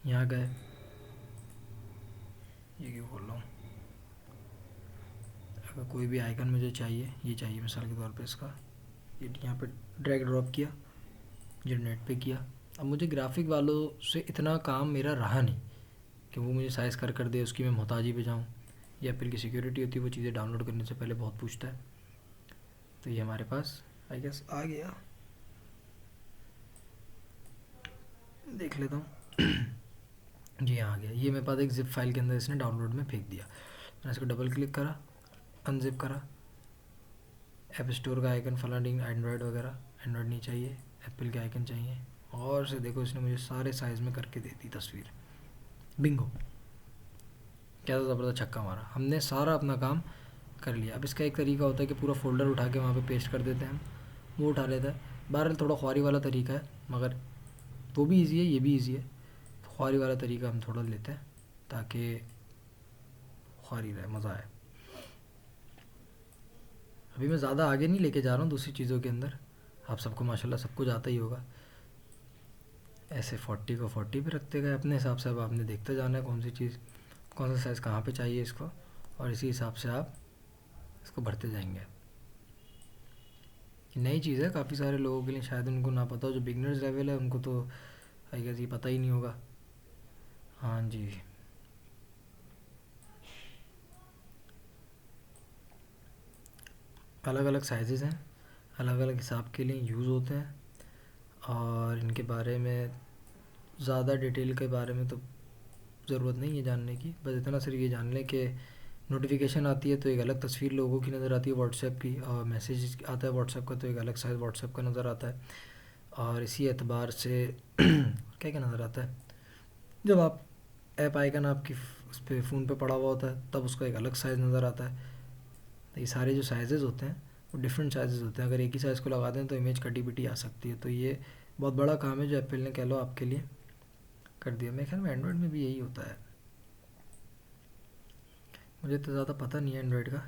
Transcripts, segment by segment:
यहाँ गए, ये क्यों खोल रहा हूँ। अगर कोई भी आइकन मुझे चाहिए, ये चाहिए मिसाल के तौर पे इसका, ये यहाँ पे ड्रैग ड्रॉप किया, जनरेट पे किया। अब मुझे ग्राफिक वालों से इतना काम मेरा रहा नहीं कि वो मुझे साइज़ कर दे, उसकी मैं मोहताजी पे जाऊँ। ये एप्पल की सिक्योरिटी होती है, वो चीज़ें डाउनलोड करने से पहले बहुत पूछता है। तो ये हमारे पास आई गेस आ गया, देख लेता हूँ। जी आ गया, ये मेरे पास एक जिप फाइल के अंदर इसने डाउनलोड में फेंक दिया। मैंने इसको डबल क्लिक करा, अनजिप करा, ऐप स्टोर का आइकन फलाडिंग, एंड्रॉयड वगैरह, एंड्रॉयड नहीं चाहिए, एप्पल के आइकन चाहिए। और से देखो इसने मुझे सारे साइज़ में करके दे दी तस्वीर। बिंगो, क्या ज़बरदस्त छक्का मारा, हमने सारा अपना काम कर लिया। अब इसका एक तरीका होता है कि पूरा फ़ोल्डर उठा के वहाँ पे पेस्ट कर देते हैं हम, वो उठा लेता है। बहरहाल थोड़ा ख्वारी वाला तरीका है, मगर वो भी ईजी है, ये भी ईजी है। ख्वारी वाला तरीका हम थोड़ा लेते हैं ताकि ख्वारी रहे, मज़ा आए। अभी मैं ज़्यादा आगे नहीं लेके जा रहा हूँ दूसरी चीज़ों के अंदर, आप सबको माशाल्लाह सब कुछ आता ही होगा। ऐसे 40 को 40 पे रखते गए अपने हिसाब से। अब आपने देखते जाना है कौन सी चीज़, कौन सा साइज़ कहाँ पे चाहिए इसको, और इसी हिसाब से आप इसको भरते जाएंगे। नई चीज़ है काफ़ी सारे लोगों के लिए, शायद उनको ना पता हो। जो बिगनर्स लेवल है उनको तो आई गेस ये पता ही नहीं होगा। हाँ जी, अलग अलग साइज़ेस हैं, अलग अलग हिसाब के लिए यूज़ होते हैं, और इनके बारे में ज़्यादा डिटेल के बारे में तो ज़रूरत नहीं है जानने की। बस इतना सिर्फ ये जान लें कि नोटिफिकेशन आती है तो एक अलग तस्वीर लोगों की नज़र आती है व्हाट्सएप की, और मैसेज आता है व्हाट्सएप का तो एक अलग साइज़ व्हाट्सएप का नज़र आता है। और इसी एतबार से क्या क्या नज़र आता है, जब आप ऐप आइकन आपकी उस पर फ़ोन पे पड़ा हुआ होता है तब उसका एक अलग साइज़ नज़र आता है। तो ये सारे जो साइज़ेज़ होते हैं वो डिफरेंट साइज़ेज़ होते हैं। अगर एक ही साइज़ को लगा दें तो इमेज कटी पिटी आ सकती है। तो ये बहुत बड़ा काम है जो एप्पल ने कह लो आपके लिए कर दिया। मेरे ख्याल में एंड्रॉयड में भी यही होता है, मुझे तो ज़्यादा पता नहीं है एंड्रॉयड का।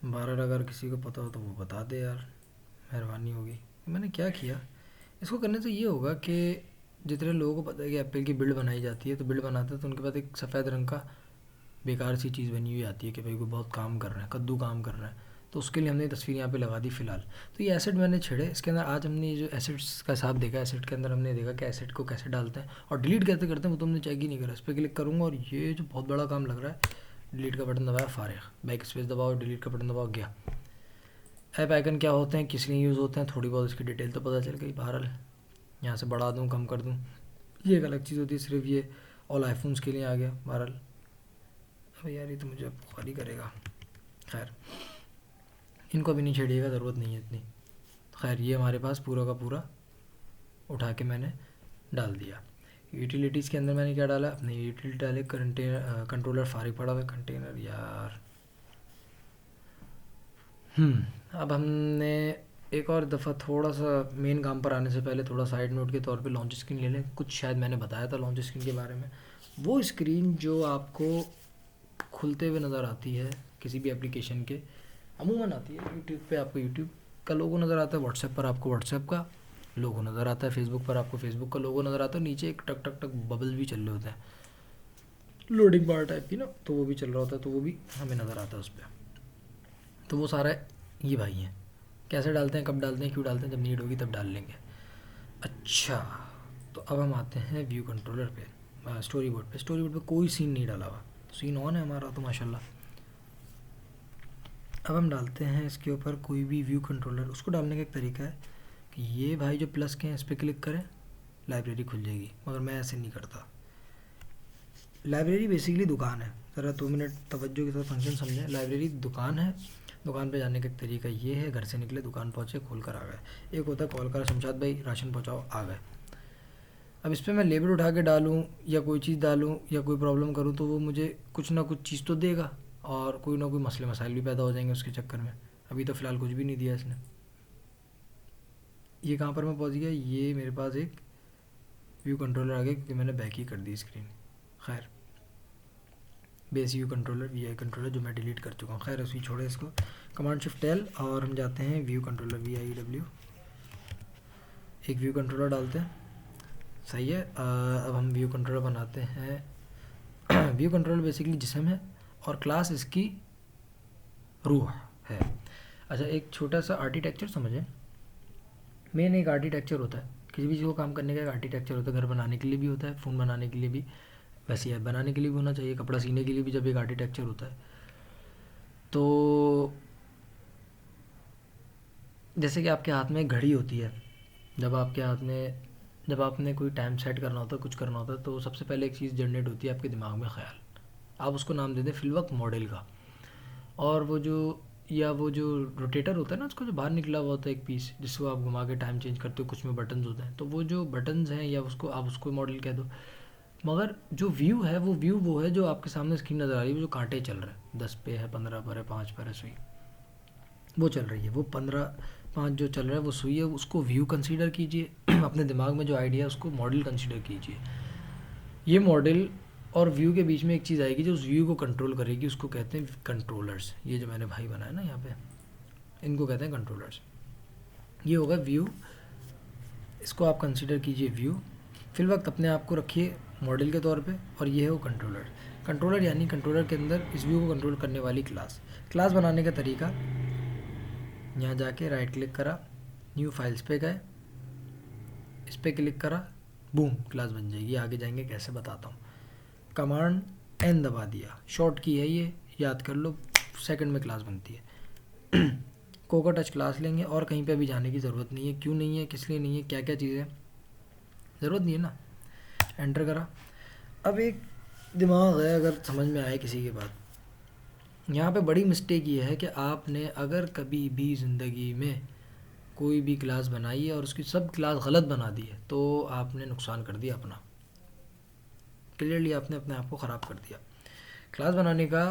बारह अगर किसी को पता हो तो वो बता दे यार, मेहरबानी होगी। मैंने क्या किया, इसको करने से ये होगा कि जितने लोगों को पता है कि एप्पल की बिल्ड बनाई जाती है, तो बिल्ड बनाते हैं तो उनके पास एक सफ़ेद रंग का बेकार सी चीज़ बनी हुई आती है कि भाई कोई बहुत काम कर रहा है, कद्दू काम कर रहा है। तो उसके लिए हमने तस्वीर यहाँ पे लगा दी फ़िलहाल। तो ये एसेट मैंने छेड़े इसके अंदर। आज हमने जो एसेट्स का हिसाब देखा, एसेट के अंदर हमने देखा कि एसेट को कैसे डालते हैं और डिलीट कैसे करते हैं, वो तो हमने चेक ही नहीं करा। इस पर क्लिक करूँगा और ये जो बहुत बड़ा काम लग रहा है, डिलीट का बटन दबाया, फारिग, बैक स्पेस दबाओ, डिलीट का बटन दबाओ, गया। ऐप आइकन क्या होते हैं, किस लिए यूज़ होते हैं, थोड़ी बहुत इसकी डिटेल तो पता चल गई। बहरहाल यहाँ से बढ़ा दूँ, कम कर दूँ, ये एक अलग चीज़ होती है। सिर्फ ये ऑल आईफोन्स के लिए आ गया। बहरहाल अब यार ये तो मुझे अब खाली करेगा, खैर इनको भी नहीं छेड़िएगा, ज़रूरत नहीं है इतनी। खैर ये हमारे पास पूरा का पूरा उठा के मैंने डाल दिया। यूटिलिटीज़ के अंदर मैंने क्या डाला, अपने यूटिलिटी डाले, कंटेनर कंट्रोलर फारिग पड़ा हुआ है, कंटेनर यार। अब हमने एक और दफ़ा थोड़ा सा मेन काम पर आने से पहले थोड़ा साइड नोट के तौर पे लॉन्च स्क्रीन ले लें। कुछ शायद मैंने बताया था लॉन्च स्क्रीन के बारे में, वो स्क्रीन जो आपको खुलते हुए नज़र आती है किसी भी एप्लीकेशन के, अमूमन आती है यूट्यूब पे, आपको यूट्यूब का लोगो नज़र आता है, व्हाट्सएप पर आपको व्हाट्सएप का लोगो नज़र आता है, फेसबुक पर आपको फेसबुक का लोगो नज़र आता है, नीचे एक टक टक टक बबल भी चल रहे होते हैं, लोडिंग बार टाइप की ना, तो वो भी चल रहा होता है, तो वो भी हमें नज़र आता है उस पर। तो वो सारा ये भाई हैं, कैसे डालते हैं, कब डालते हैं, क्यों डालते हैं, जब नीड होगी तब डाल लेंगे। अच्छा, तो अब हम आते हैं व्यू कंट्रोलर पे, स्टोरी बोर्ड पे। स्टोरी बोर्ड पे कोई सीन नहीं डाला हुआ, सीन ऑन है हमारा तो माशाल्लाह। अब हम डालते हैं इसके ऊपर कोई भी व्यू कंट्रोलर। उसको डालने का एक तरीका है कि ये भाई जो प्लस के हैं इस पर क्लिक करें, लाइब्रेरी खुल जाएगी, मगर मैं ऐसे नहीं करता। लाइब्रेरी बेसिकली दुकान है, ज़रा 2 मिनट तवज्जो के साथ फंक्शन समझें। लाइब्रेरी दुकान है, दुकान पे जाने का एक तरीका ये है, घर से निकले, दुकान पहुँचे, खोल कर आ गए। एक होता है कॉल करा, शमशाद भाई राशन पहुँचाओ, आ गए। अब इस पर मैं लेबल उठा के डालूँ या कोई चीज़ डालूँ या कोई प्रॉब्लम करूँ तो वो मुझे कुछ ना कुछ चीज़ तो देगा, और कोई ना कोई मसले मसाइल भी पैदा हो जाएंगे उसके चक्कर में। अभी तो फ़िलहाल कुछ भी नहीं दिया इसने। ये कहाँ पर मैं पहुँच गया, ये मेरे पास एक व्यू कंट्रोलर आ गया क्योंकि मैंने बैक ही कर दी स्क्रीन। खैर base view controller, V I controller जो मैं डिलीट कर चुका हूँ। खैर उसी छोड़े इसको, कमांड शिफ्ट एल, और हम जाते हैं view controller, V I W, एक व्यू कंट्रोलर डालते हैं। सही है। अब हम व्यू कंट्रोलर बनाते हैं। व्यू कंट्रोलर बेसिकली जिस्म है और क्लास इसकी रूह है। अच्छा, एक छोटा सा आर्किटेक्चर समझें। मेन एक आर्किटेक्चर होता है, किसी भी चीज़ को काम करने का एक आर्किटेक्चर होता है। घर बनाने के लिए भी होता है, फ़ोन बनाने के लिए भी, वैसे ऐप बनाने के लिए भी होना चाहिए, कपड़ा सीने के लिए भी जब एक आर्किटेक्चर होता है। तो जैसे कि आपके हाथ में एक घड़ी होती है, जब आपके हाथ में, जब आपने कोई टाइम सेट करना होता है, कुछ करना होता है, तो सबसे पहले एक चीज़ जनरेट होती है आपके दिमाग में, ख्याल। आप उसको नाम दे दें फिलवक्त मॉडल का। और वो जो, या वो जो रोटेटर होता है ना, उसको जो बाहर निकला हुआ होता है एक पीस, जिसको आप घुमा के टाइम चेंज करते हो, कुछ में बटन्स होते हैं, तो वो जो बटन्स हैं, या उसको आप उसको मॉडल कह दो। मगर जो व्यू है, वो है जो आपके सामने स्क्रीन नज़र आ रही है, वो जो कांटे चल रहे हैं, 10 पे है, 15 पर है, 5 पर है सुई, वो चल रही है, वो 15 5 जो चल रहा है वो सुई है, उसको व्यू कंसीडर कीजिए। अपने दिमाग में जो आइडिया है उसको मॉडल कंसीडर कीजिए। ये मॉडल और व्यू के बीच में एक चीज़ आएगी जो उस व्यू को कंट्रोल करेगी, उसको कहते हैं कंट्रोलर्स। ये जो मैंने भाई बनाया ना यहाँ पे, इनको कहते हैं कंट्रोलर्स। ये होगा व्यू, इसको आप कंसीडर कीजिए व्यू। फिल वक्त अपने आप को रखिए मॉडल के तौर पे, और ये है वो कंट्रोलर। कंट्रोलर यानी कंट्रोलर के अंदर इस व्यू को कंट्रोल करने वाली क्लास। क्लास बनाने का तरीका, यहाँ जाके राइट क्लिक करा, न्यू फाइल्स पे गए, इस पर क्लिक करा, बूम, क्लास बन जाएगी। आगे जाएंगे कैसे बताता हूँ। कमांड एन दबा दिया, शॉर्ट की है ये, याद कर लो, सेकंड में क्लास बनती है। कोको टच क्लास लेंगे, और कहीं पे भी जाने की ज़रूरत नहीं है। क्यों नहीं है, किस लिए नहीं है, क्या क्या चीज़ें, ज़रूरत नहीं है ना। एंटर करा। अब एक दिमाग है, अगर समझ में आए किसी की बात, यहाँ पे बड़ी मिस्टेक ये है कि आपने अगर कभी भी ज़िंदगी में कोई भी क्लास बनाई है और उसकी सब क्लास गलत बना दी है, तो आपने नुकसान कर दिया अपना। क्लियरली आपने अपने आप को ख़राब कर दिया। क्लास बनाने का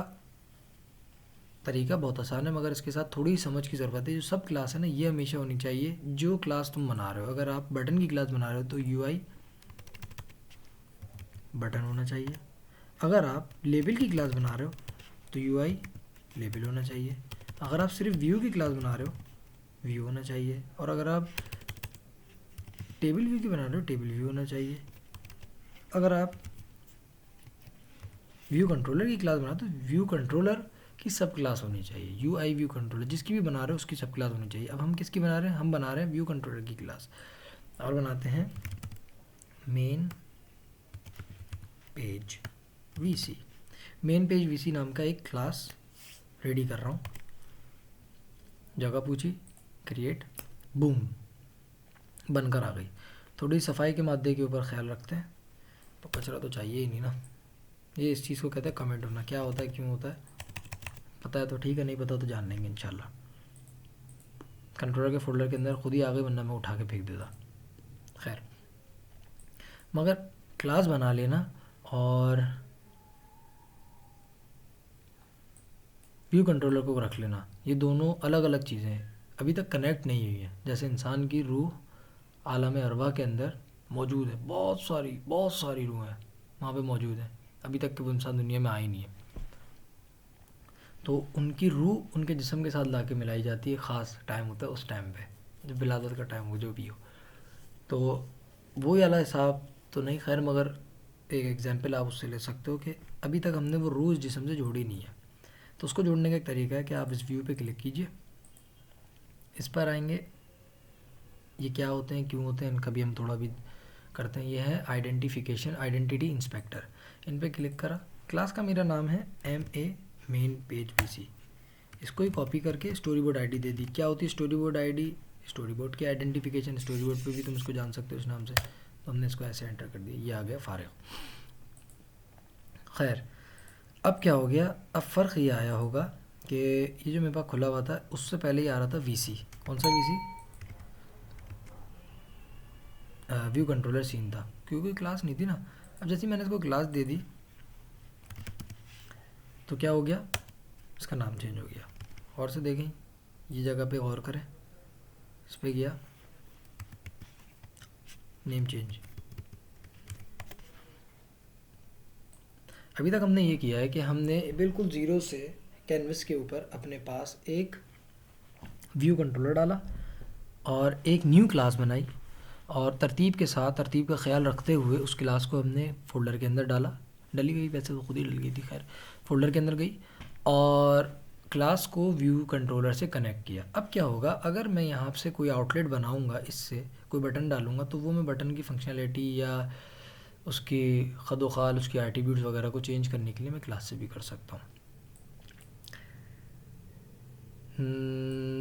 तरीका बहुत आसान है, मगर इसके साथ थोड़ी समझ की ज़रूरत है। जो सब क्लास है ना, ये हमेशा होनी चाहिए जो क्लास तुम बना रहे हो। अगर आप बटन की क्लास बना रहे हो तो यूआई बटन होना चाहिए। अगर आप लेबल की क्लास बना रहे हो तो यूआई लेबल होना चाहिए। अगर आप सिर्फ व्यू की क्लास बना रहे हो, व्यू होना चाहिए। और अगर आप टेबल व्यू की बना रहे हो, टेबल व्यू होना चाहिए। अगर आप व्यू कंट्रोलर की क्लास बना, तो व्यू कंट्रोलर की सब क्लास होनी चाहिए। यू आई व्यू कंट्रोलर जिसकी भी बना रहे हो उसकी सब क्लास होनी चाहिए। अब हम किसकी बना रहे हैं, हम बना रहे हैं व्यू कंट्रोलर की क्लास। और बनाते हैं main page VC. Main page VC नाम का एक क्लास रेडी कर रहा हूँ। जगह पूछी, क्रिएट, बूम, बनकर आ गई। थोड़ी सफाई के मादे के ऊपर ख्याल रखते हैं, तो कचरा तो चाहिए ही नहीं ना। ये इस चीज़ को कहते हैं कमेंट होना। क्या होता है, क्यों होता है, पता है तो ठीक है, नहीं पता तो जान लेंगे इंशाल्लाह। कंट्रोलर के फोल्डर के अंदर खुद ही आ गई, वरना मैं उठा के फेंक देता। खैर, मगर क्लास बना लेना और व्यू कंट्रोलर को रख लेना, ये दोनों अलग अलग चीज़ें हैं, अभी तक कनेक्ट नहीं हुई है। जैसे इंसान की रूह आलम अरवा के अंदर मौजूद है, बहुत सारी रूहें वहाँ पे मौजूद हैं, अभी तक कि वो इंसान दुनिया में आई नहीं है। तो उनकी रूह उनके जिस्म के साथ ला के मिलाई जाती है। ख़ास टाइम होता है उस टाइम पे, जब विलादत का टाइम हो, जो भी हो। तो वो वाला हिसाब तो नहीं, खैर, मगर एक एग्जांपल आप उससे ले सकते हो कि अभी तक हमने वो रूह जिस्म से जोड़ी नहीं है। तो उसको जोड़ने का एक तरीका है कि आप इस व्यू पे क्लिक कीजिए, इस पर आएंगे। ये क्या होते हैं, क्यों होते हैं, इनका भी हम थोड़ा भी करते हैं। ये है आइडेंटिफिकेशन, आइडेंटिटी इंस्पेक्टर। इन पे क्लिक करा। क्लास का मेरा नाम है MA मेन पेज वीसी। इसको ही कॉपी करके स्टोरी बोर्ड आईडी दे दी। क्या होती है story board ID, story board की आइडेंटिफिकेशन। स्टोरी बोर्ड पे भी तुम इसको जान सकते हो इस नाम से। तो हमने इसको ऐसे एंटर कर दिया, ये आ गया फारिग। खैर, अब क्या हो गया, अब फ़र्क ये आया होगा कि ये जो मेरे पास खुला हुआ था उससे पहले ही आ रहा था वीसी। कौन सा वीसी, व्यू कंट्रोलर सीन था, क्योंकि क्लास नहीं थी ना। अब जैसे मैंने इसको क्लास दे दी तो क्या हो गया, इसका नाम चेंज हो गया। और से देखें, ये जगह पे गौर करें, इस पर गया, नेम चेंज। अभी तक हमने ये किया है कि हमने बिल्कुल ज़ीरो से कैनवस के ऊपर अपने पास एक व्यू कंट्रोलर डाला और एक न्यू क्लास बनाई, और तरतीब के साथ तरतीब का ख्याल रखते हुए उस क्लास को हमने फ़ोल्डर के अंदर डाला। डली गई, वैसे तो खुद ही डल गई थी, खैर फ़ोल्डर के अंदर गई और क्लास को व्यू कंट्रोलर से कनेक्ट किया। अब क्या होगा, अगर मैं यहाँ से कोई आउटलेट बनाऊँगा, इससे कोई बटन डालूँगा, तो वो मैं बटन की फंक्शनैलिटी या उसकी खदोखाल, उसकी एट्रीब्यूट्स वगैरह को चेंज करने के लिए मैं क्लास से भी कर सकता हूँ।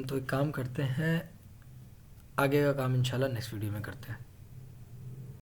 तो एक काम करते हैं, आगे का काम इंशाल्लाह नेक्स्ट वीडियो में करते हैं।